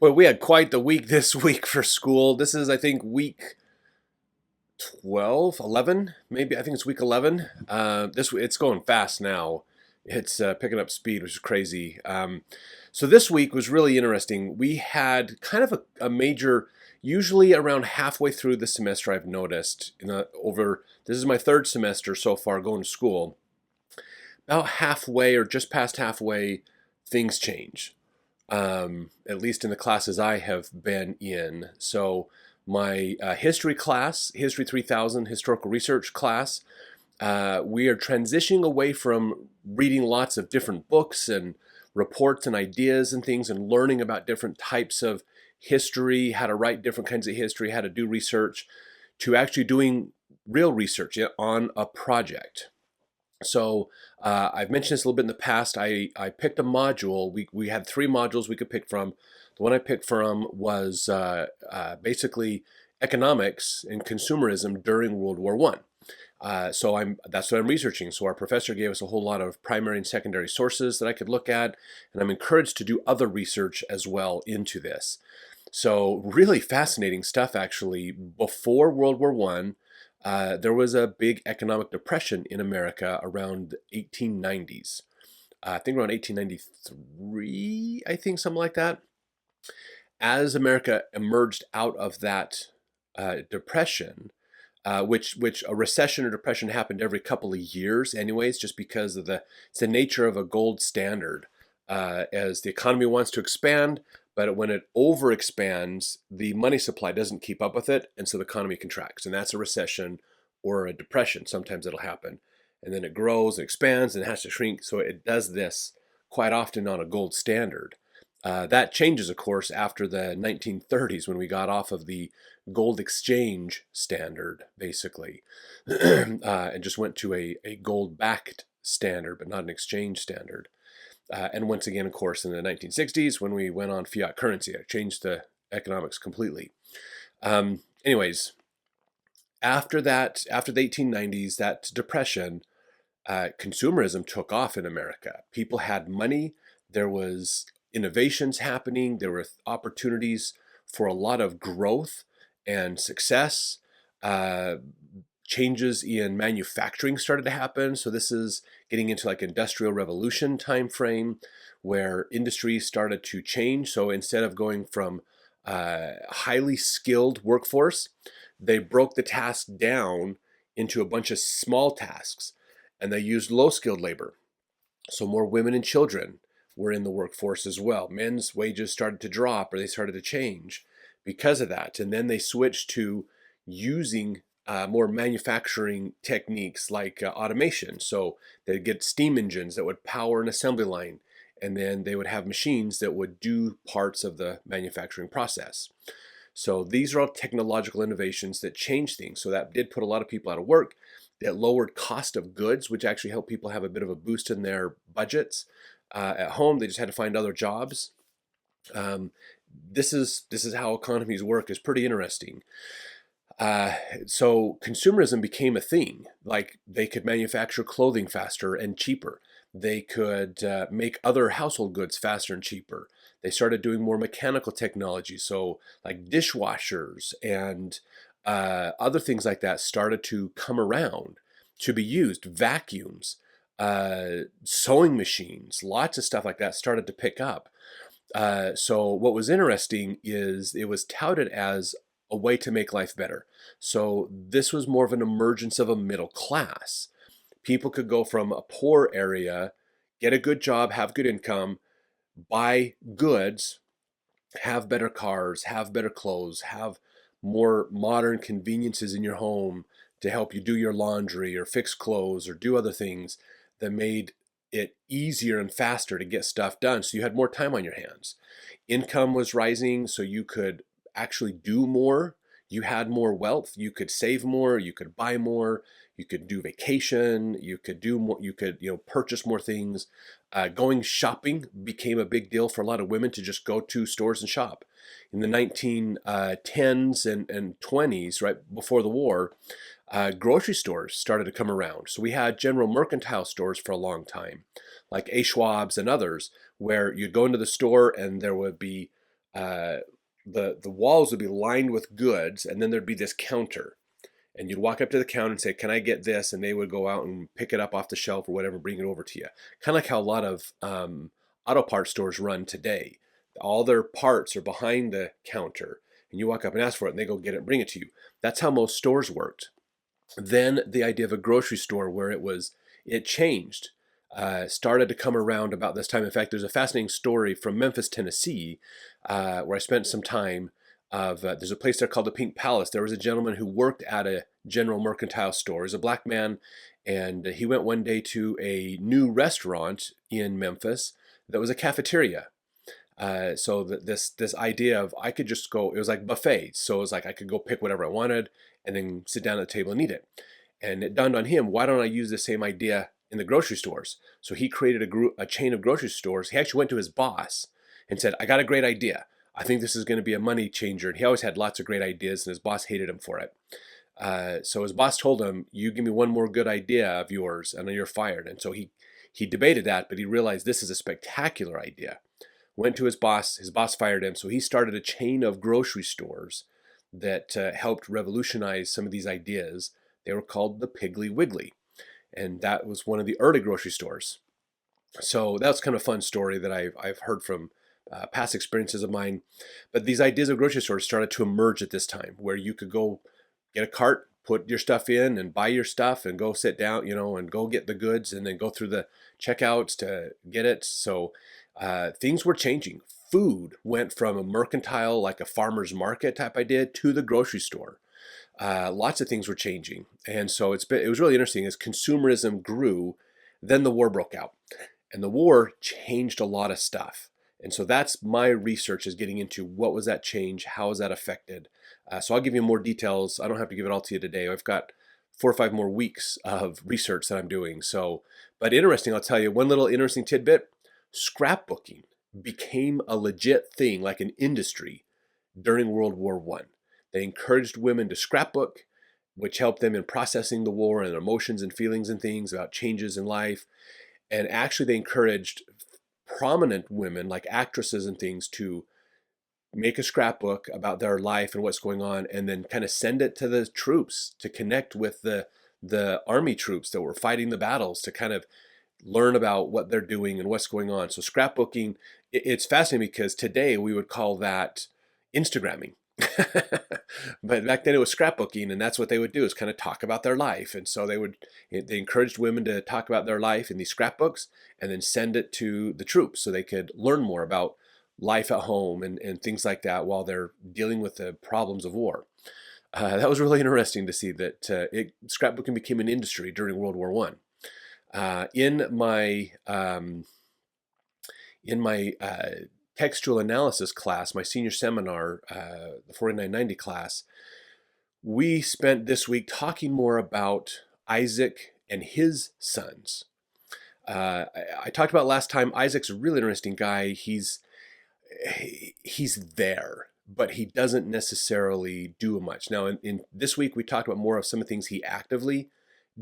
Well, we had quite the week this week for school. This is, I think, week 12, 11, maybe. I think it's week 11. It's going fast now. It's picking up speed, which is crazy. So this week was really interesting. We had kind of a major, usually around halfway through the semester, I've noticed, this is my third semester so far going to school. About halfway or just past halfway, things change, at least in the classes I have been in. So my history class, History 3000, historical research class, we are transitioning away from reading lots of different books and reports and ideas and things and learning about different types of history, how to write different kinds of history, how to do research, to actually doing real research on a project. So I've mentioned this a little bit in the past. I picked a module. We had three modules we could pick from. The one I picked from was basically economics and consumerism during World War One. That's what I'm researching. So our professor gave us a whole lot of primary and secondary sources that I could look at, and I'm encouraged to do other research as well into this. So really fascinating stuff, actually. Before World War One, there was a big economic depression in America around the 1890s. I think around 1893, I think something like that. As America emerged out of that depression, which a recession or depression happened every couple of years, anyways, just because of it's the nature of a gold standard. As the economy wants to expand, but when it overexpands, the money supply doesn't keep up with it, and so the economy contracts, and that's a recession or a depression. Sometimes it'll happen, and then it grows and expands and has to shrink. So it does this quite often on a gold standard. That changes, of course, after the 1930s when we got off of the gold exchange standard, basically, and just went to a gold-backed standard, but not an exchange standard. And once again, of course, in the 1960s, when we went on fiat currency, it changed the economics completely. Anyways, after the 1890s, that depression, consumerism took off in America. People had money. There was innovations happening. There were opportunities for a lot of growth and success. Changes in manufacturing started to happen. So this is getting into like industrial revolution time frame where industry started to change. So instead of going from highly skilled workforce, they broke the task down into a bunch of small tasks, and they used low skilled labor. So more women and children were in the workforce as well. Men's wages started to drop, or they started to change because of that. And then they switched to using more manufacturing techniques like automation. So they'd get steam engines that would power an assembly line, and then they would have machines that would do parts of the manufacturing process. So these are all technological innovations that change things. So that did put a lot of people out of work. It lowered cost of goods, which actually helped people have a bit of a boost in their budgets. At home, they just had to find other jobs. This is how economies work. Is pretty interesting. So consumerism became a thing. Like they could manufacture clothing faster and cheaper. They could make other household goods faster and cheaper. They started doing more mechanical technology. So like dishwashers and other things like that started to come around to be used. Vacuums, sewing machines, lots of stuff like that started to pick up. So what was interesting is it was touted as a way to make life better. So this was more of an emergence of a middle class. People could go from a poor area, get a good job, have good income, buy goods, have better cars, have better clothes, have more modern conveniences in your home to help you do your laundry or fix clothes or do other things that made it easier and faster to get stuff done. So you had more time on your hands. Income was rising, so you could actually do more. You had more wealth. You could save more. You could buy more. You could do vacation. You could do more. You could, purchase more things. Going shopping became a big deal for a lot of women to just go to stores and shop. In the 1910s and 20s, right before the war, grocery stores started to come around. So we had general mercantile stores for a long time, like A. Schwab's and others, where you'd go into the store and there would be uh, the walls would be lined with goods, and then there'd be this counter, and you'd walk up to the counter and say, "Can I get this?" And they would go out and pick it up off the shelf or whatever, bring it over to you. Kind of like how a lot of auto parts stores run today. All their parts are behind the counter, and you walk up and ask for it, and they go get it and bring it to you. That's how most stores worked. Then the idea of a grocery store, where it changed, started to come around about this time. In fact, there's a fascinating story from Memphis, Tennessee, where I spent some time. There's a place there called the Pink Palace. There was a gentleman who worked at a general mercantile store. He's a black man, and he went one day to a new restaurant in Memphis that was a cafeteria. This idea of I could just go, it was like buffets. So it was like I could go pick whatever I wanted and then sit down at the table and eat it. And it dawned on him, why don't I use the same idea in the grocery stores? So he created a chain of grocery stores. He actually went to his boss and said, I got a great idea. I think this is going to be a money changer. And he always had lots of great ideas, and his boss hated him for it. So his boss told him, you give me one more good idea of yours and then you're fired. And so he debated that, but he realized this is a spectacular idea. Went to his boss fired him. So he started a chain of grocery stores that helped revolutionize some of these ideas. They were called the Piggly Wiggly. And that was one of the early grocery stores. So that's kind of a fun story that I've heard from past experiences of mine. But these ideas of grocery stores started to emerge at this time, where you could go get a cart, put your stuff in and buy your stuff and go sit down, and go get the goods and then go through the checkouts to get it. So things were changing. Food went from a mercantile, like a farmer's market type idea, to the grocery store. Lots of things were changing. And so it was really interesting as consumerism grew. Then the war broke out, and the war changed a lot of stuff. And so that's my research, is getting into what was that change, how is that affected. So I'll give you more details. I don't have to give it all to you today. I've got 4 or 5 more weeks of research that I'm doing. So, but interesting, I'll tell you one little interesting tidbit. Scrapbooking became a legit thing, like an industry, during World War I. They encouraged women to scrapbook, which helped them in processing the war and their emotions and feelings and things about changes in life. And actually they encouraged prominent women, like actresses and things, to make a scrapbook about their life and what's going on, and then kind of send it to the troops to connect with the army troops that were fighting the battles, to kind of learn about what they're doing and what's going on. So scrapbooking, it's fascinating because today we would call that Instagramming. But back then it was scrapbooking, and that's what they would do, is kind of talk about their life. And so they encouraged women to talk about their life in these scrapbooks and then send it to the troops so they could learn more about life at home and things like that while they're dealing with the problems of war. That was really interesting to see that scrapbooking became an industry during World War One. In my textual analysis class, my senior seminar, the 4990 class, we spent this week talking more about Isaac and his sons. I talked about last time, Isaac's a really interesting guy. He's there, but he doesn't necessarily do much. Now, in this week, we talked about more of some of the things he actively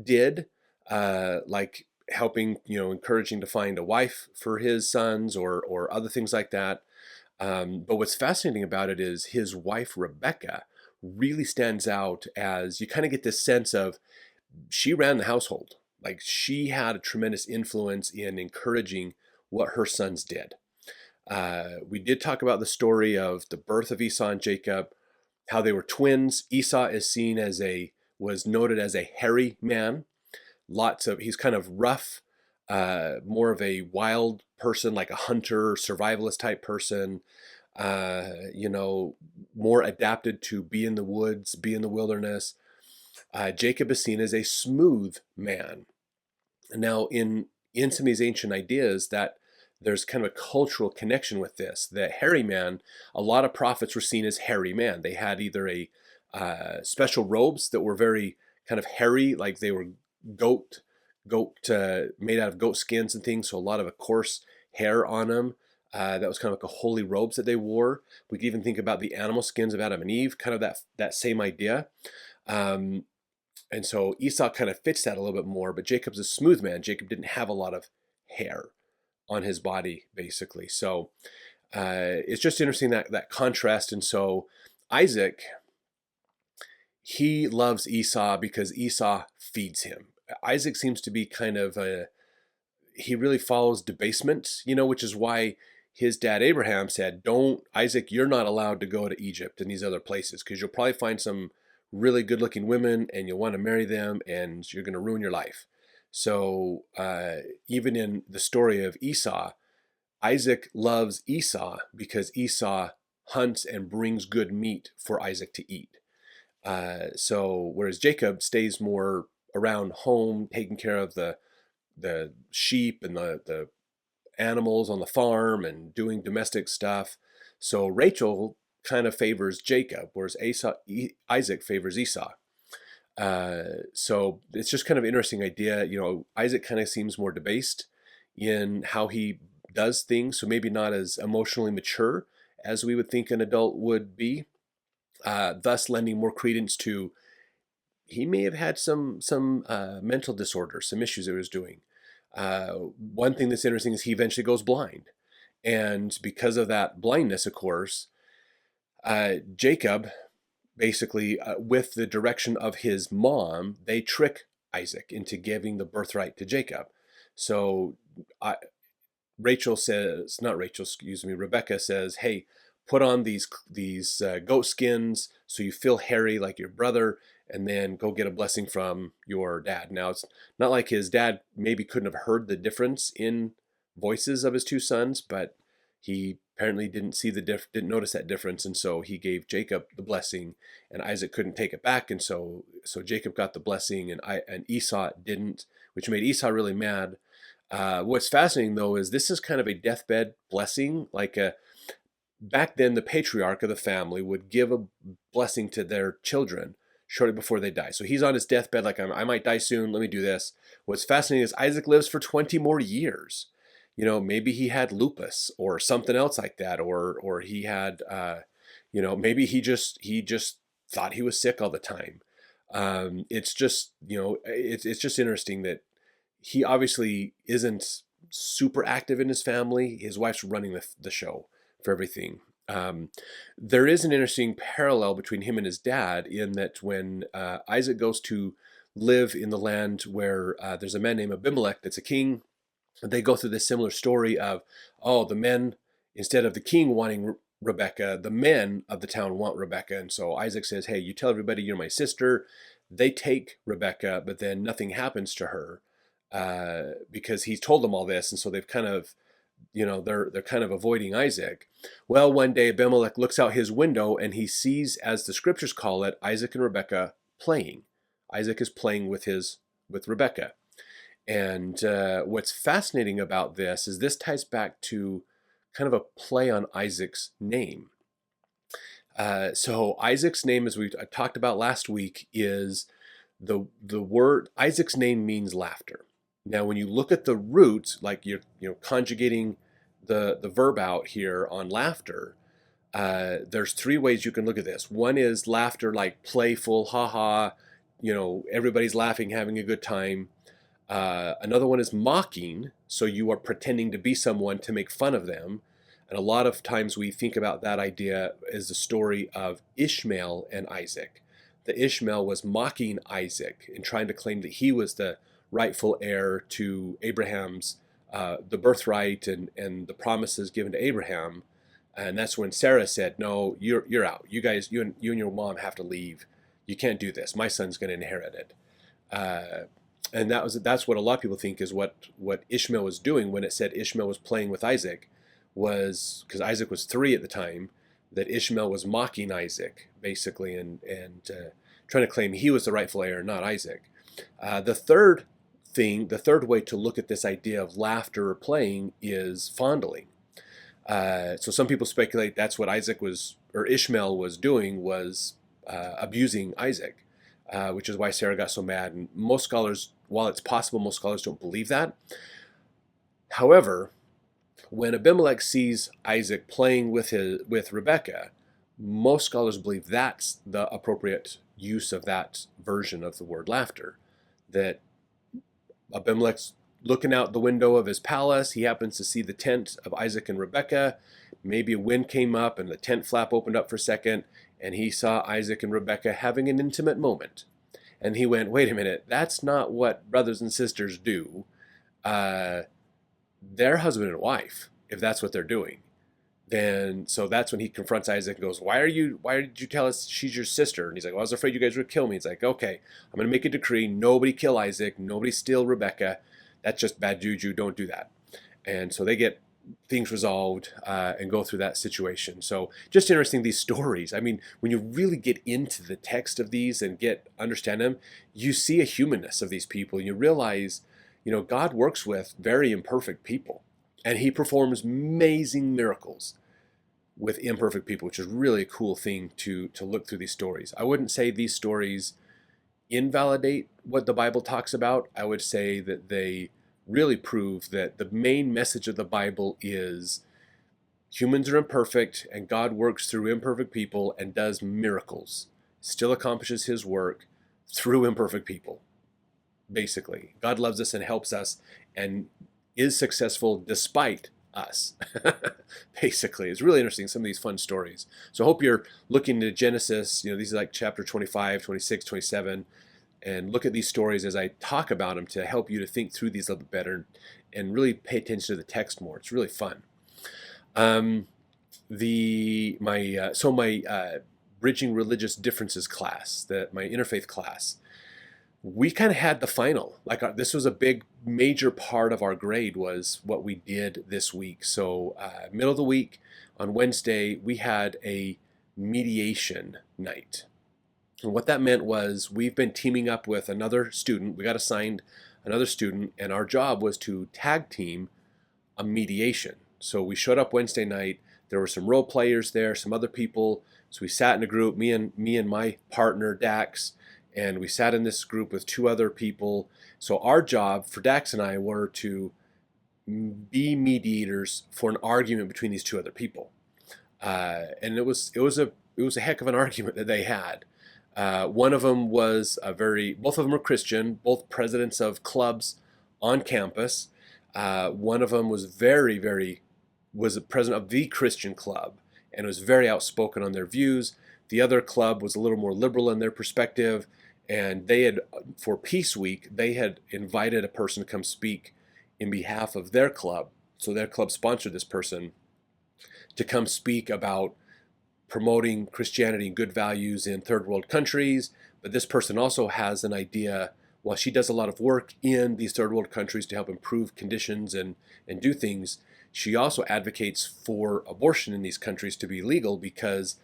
did, like helping, encouraging to find a wife for his sons or other things like that. But what's fascinating about it is his wife, Rebecca, really stands out, as you kind of get this sense of she ran the household. Like, she had a tremendous influence in encouraging what her sons did. We did talk about the story of the birth of Esau and Jacob, how they were twins. Esau is seen was noted as a hairy man. He's kind of rough, more of a wild person, like a hunter, survivalist type person, more adapted to be in the woods, be in the wilderness. Jacob is seen as a smooth man. Now, in some of these ancient ideas, that there's kind of a cultural connection with this. The hairy man, a lot of prophets were seen as hairy man. They had either special robes that were very kind of hairy, like they were goat made out of goat skins and things, so a lot of a coarse hair on them. That was kind of like a holy robes that they wore. We can even think about the animal skins of Adam and Eve, kind of that same idea. And so Esau kind of fits that a little bit more, but Jacob's a smooth man. Jacob didn't have a lot of hair on his body, basically. So It's just interesting that contrast. And so Isaac, he loves Esau because Esau feeds him. Isaac seems to be kind of he really follows debasement, which is why his dad Abraham said, "Don't, Isaac, you're not allowed to go to Egypt and these other places because you'll probably find some really good looking women and you'll want to marry them and you're going to ruin your life." So even in the story of Esau, Isaac loves Esau because Esau hunts and brings good meat for Isaac to eat. So whereas Jacob stays more around home, taking care of the sheep and the animals on the farm and doing domestic stuff. So Rachel kind of favors Jacob, whereas Isaac favors Esau. So it's just kind of an interesting idea. Isaac kind of seems more debased in how he does things, so maybe not as emotionally mature as we would think an adult would be, thus lending more credence to he may have had some mental disorders, some issues that he was doing. One thing that's interesting is he eventually goes blind. And because of that blindness, of course, Jacob, basically, with the direction of his mom, they trick Isaac into giving the birthright to Jacob. So Rachel says, not Rachel, excuse me, Rebecca says, "Hey, put on these goat skins so you feel hairy like your brother, and then go get a blessing from your dad." Now, it's not like his dad maybe couldn't have heard the difference in voices of his two sons, but he apparently didn't notice that difference, and so he gave Jacob the blessing, and Isaac couldn't take it back, and so Jacob got the blessing, and Esau didn't, which made Esau really mad. What's fascinating though is this is kind of a deathbed blessing, like back then the patriarch of the family would give a blessing to their children shortly before they die. So he's on his deathbed, like, I might die soon, let me do this. What's fascinating is Isaac lives for 20 more years. Maybe he had lupus or something else like that, or he had, maybe he just thought he was sick all the time. It's just, it's just interesting that he obviously isn't super active in his family. His wife's running the show for everything. There is an interesting parallel between him and his dad in that when Isaac goes to live in the land where there's a man named Abimelech that's a king, they go through this similar story of, oh, the men, instead of the king wanting Rebecca, the men of the town want Rebecca. And so Isaac says, "Hey, you tell everybody you're my sister." They take Rebecca, but then nothing happens to her because he's told them all this. And so they've kind of, they're kind of avoiding Isaac. Well, one day Abimelech looks out his window and he sees, as the scriptures call it, Isaac and Rebecca playing. Isaac is playing with Rebecca. And what's fascinating about this is this ties back to kind of a play on Isaac's name. So Isaac's name, as we talked about last week, is the word. Isaac's name means laughter. Now, when you look at the roots, like you're conjugating the verb out here on laughter, there's three ways you can look at this. One is laughter, like playful, haha, everybody's laughing, having a good time. Another one is mocking, so you are pretending to be someone to make fun of them. And a lot of times we think about that idea as the story of Ishmael and Isaac. That Ishmael was mocking Isaac and trying to claim that he was the rightful heir to Abraham's, the birthright and the promises given to Abraham. And that's when Sarah said, "No, you're out. You guys, you and your mom have to leave. You can't do this. My son's going to inherit it." And that's what a lot of people think is what Ishmael was doing when it said Ishmael was playing with Isaac, was because Isaac was 3 at the time, that Ishmael was mocking Isaac basically and trying to claim he was the rightful heir, not Isaac. The third way to look at this idea of laughter or playing is fondling. So some people speculate that's what Ishmael was doing, was abusing Isaac, which is why Sarah got so mad. And most scholars, while it's possible, most scholars don't believe that. However, when Abimelech sees Isaac playing with Rebecca, most scholars believe that's the appropriate use of that version of the word laughter. That Abimelech's looking out the window of his palace. He happens to see the tent of Isaac and Rebecca. maybe a wind came up and the tent flap opened up for a second, and he saw Isaac and Rebekah having an intimate moment. And he went, wait a minute, that's not what brothers and sisters do. Uh, they're husband and wife, if that's what they're doing. Then, so that's when he confronts Isaac and goes, why did you tell us she's your sister? And he's like, well, I was afraid you guys would kill me. He's like, okay, I'm going to make a decree. Nobody kill Isaac. Nobody steal Rebekah. That's just bad juju. Don't do that. And so they get things resolved and go through that situation. So just interesting, these stories. I mean, when you really get into the text of these and understand them, you see a humanness of these people. And you realize, God works with very imperfect people, and he performs amazing miracles with imperfect people, which is really a cool thing to look through these stories. I wouldn't say these stories invalidate what the Bible talks about. I would say that they really prove that the main message of the Bible is humans are imperfect, and God works through imperfect people and does miracles, still accomplishes his work through imperfect people. Basically, God loves us and helps us and is successful despite us. Basically, it's really interesting, some of these fun stories. So I hope you're looking to Genesis, these are like chapter 25, 26, 27, and look at these stories as I talk about them to help you to think through these a little bit better and really pay attention to the text more. It's really fun. My Bridging Religious Differences class, my interfaith class, we kind of had the final. This was a big, major part of our grade was what we did this week. So middle of the week on Wednesday, we had a mediation night. And what that meant was we've been teaming up with another student. We got assigned another student, and our job was to tag team a mediation. So we showed up Wednesday night. There were some role players there, some other people. So we sat in a group, me and my partner, Dax, and we sat in this group with two other people. So our job for Dax and I were to be mediators for an argument between these two other people. And it was a heck of an argument that they had. One of them was both of them were Christian, both presidents of clubs on campus. One of them was was the president of the Christian club and was very outspoken on their views. The other club was a little more liberal in their perspective, and for Peace Week, they had invited a person to come speak in behalf of their club. So their club sponsored this person to come speak about promoting Christianity and good values in third world countries. But this person also has an idea, while she does a lot of work in these third world countries to help improve conditions and do things, she also advocates for abortion in these countries to be legal because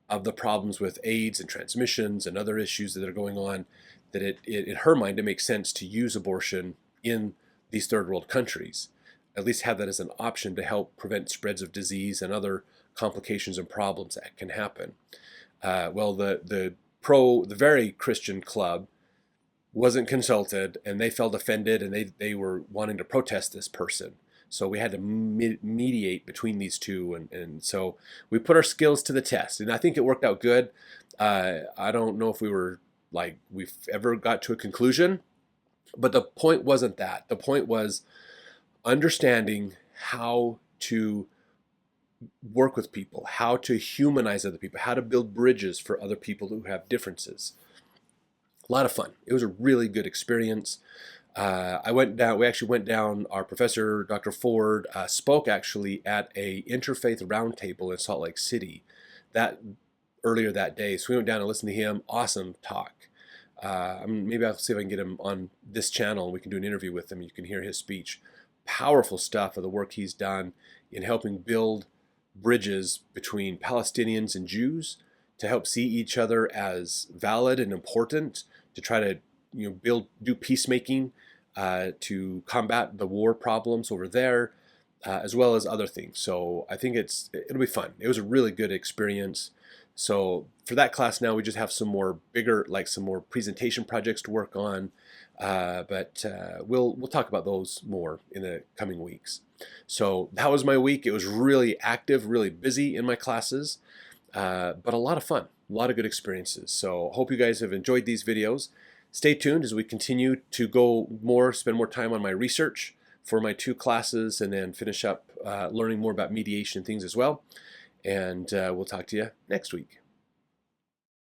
of the problems with AIDS and transmissions and other issues that are going on, that in her mind, it makes sense to use abortion in these third world countries, at least have that as an option to help prevent spreads of disease and other complications and problems that can happen. The very Christian club wasn't consulted, and they felt offended, and they were wanting to protest this person. So we had to mediate between these two, and so we put our skills to the test, and I think it worked out good. I don't know if we've ever got to a conclusion, but the point wasn't that. The point was understanding how to work with people, how to humanize other people, how to build bridges for other people who have differences. A lot of fun. It was a really good experience. We actually went down, our professor, Dr. Ford, spoke actually at a interfaith roundtable in Salt Lake City earlier that day. So we went down and listened to him. Awesome talk. Maybe I'll see if I can get him on this channel and we can do an interview with him. You can hear his speech. Powerful stuff of the work he's done in helping build bridges between Palestinians and Jews to help see each other as valid and important, to try to do peacemaking, to combat the war problems over there, as well as other things. So I think it'll be fun. It was a really good experience. So for that class now, we just have some more presentation projects to work on, but we'll talk about those more in the coming weeks. So that was my week. It was really active, really busy in my classes, but a lot of fun, a lot of good experiences. So hope you guys have enjoyed these videos. Stay tuned as we continue to spend more time on my research for my two classes, and then finish up learning more about mediation things as well. And we'll talk to you next week.